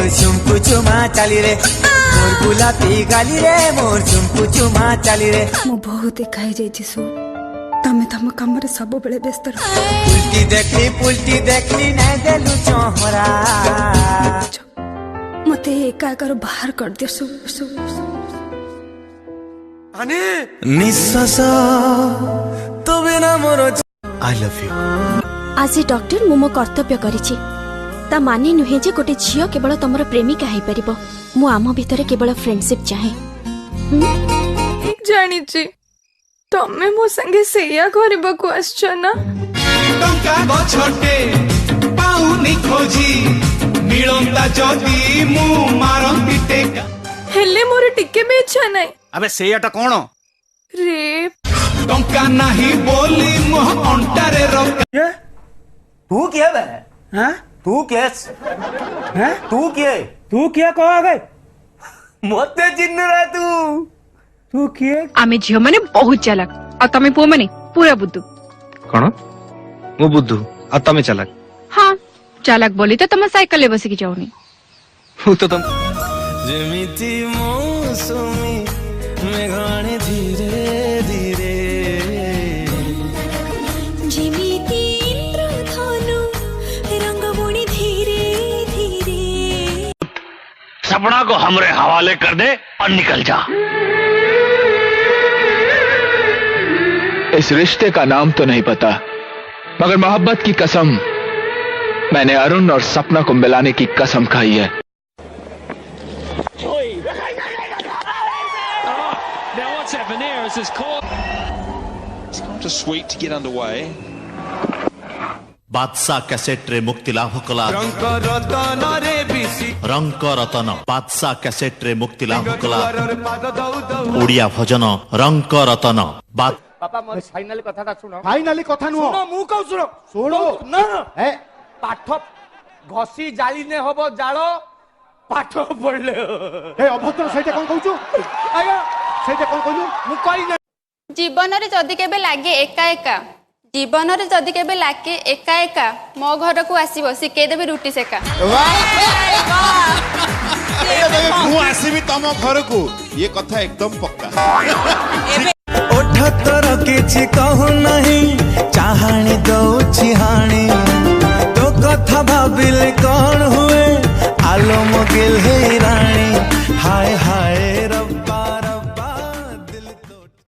मोर चुमकु चुमा चाली रे मोर गुलाबी गाली रे मोर चुमकु चुमा चाली रे मो बहुत खाई जाइछि सु तमे तम काम रे सब बेले व्यस्त रह पुलटी देखली नै देलु चोहरा मते एका कर बाहर कर दे सु अने निश्वास तो बिना मोर आई लव यू आज डॉक्टर मो कर्तव्य करिछि ता माने नुहे जे गोटे झियो केवल तमर प्रेमिका हेई परिबो मु आम भितरे केवल फ्रेंडशिप चाहे जानी छी तमे मो संगे सेया करबा को आछछ ना टंका गछटे पाउनी खोजी मिलंता जदी मु मारंती टेका हेले मोर टिके भी इच्छा नहीं अबे सेयाटा कोन रे टंका नाही बोली मोह अंटारे रख ये तू क्या बे हैं तू केस हैं तू क्या कह गए मते चिन्ह रे तू किए आमे झियो माने बहुत चालाक आ तमे पो माने पूरा बुद्धू कोन मु बुद्धू आ तमे चालाक हाँ चालाक बोली तो तुम साइकिल ले बस की जाओनी हूं तो तुम जेमिति मौसमी मेघाने धीरे धीरे जेमिति इंद्रधनु रंगमुनी धीरे धीरे सपना को हमरे हवाले कर दे और निकल जा। इस रिश्ते का नाम तो नहीं पता मगर मोहब्बत की कसम मैंने अरुण और सपना को मिलाने की कसम खाई है। बादशाह कैसेट रे मुक्ति लाभ कला रंक रतन बादशाह कैसेट रे मुक्ति लाभ कला ओडिया भजन रंक रतन पापा मोर फाइनली कथाटा सुनो फाइनली कथा नु सुनो मु कहू सुनो ना ए पाठ घसी जाली ने होबो जाळो पाठ पड़ले ए अभद्र सहित कोन कहू आया सहित कोन कहू मु कहि ना जीवन रे जदी केबे लागे एका एका जीवन रे जदी केबे लागे एका एका मो घर को आसीबो सिके देबे रुटी सेका मु आसीबी तम घर को ये कथा एकदम पक्का ओठतर किछि कहू नहीं चाहानी दउछि हाणी तो कथा भाबिले कौन हुए आलो मगिल हे रानी हाय हाय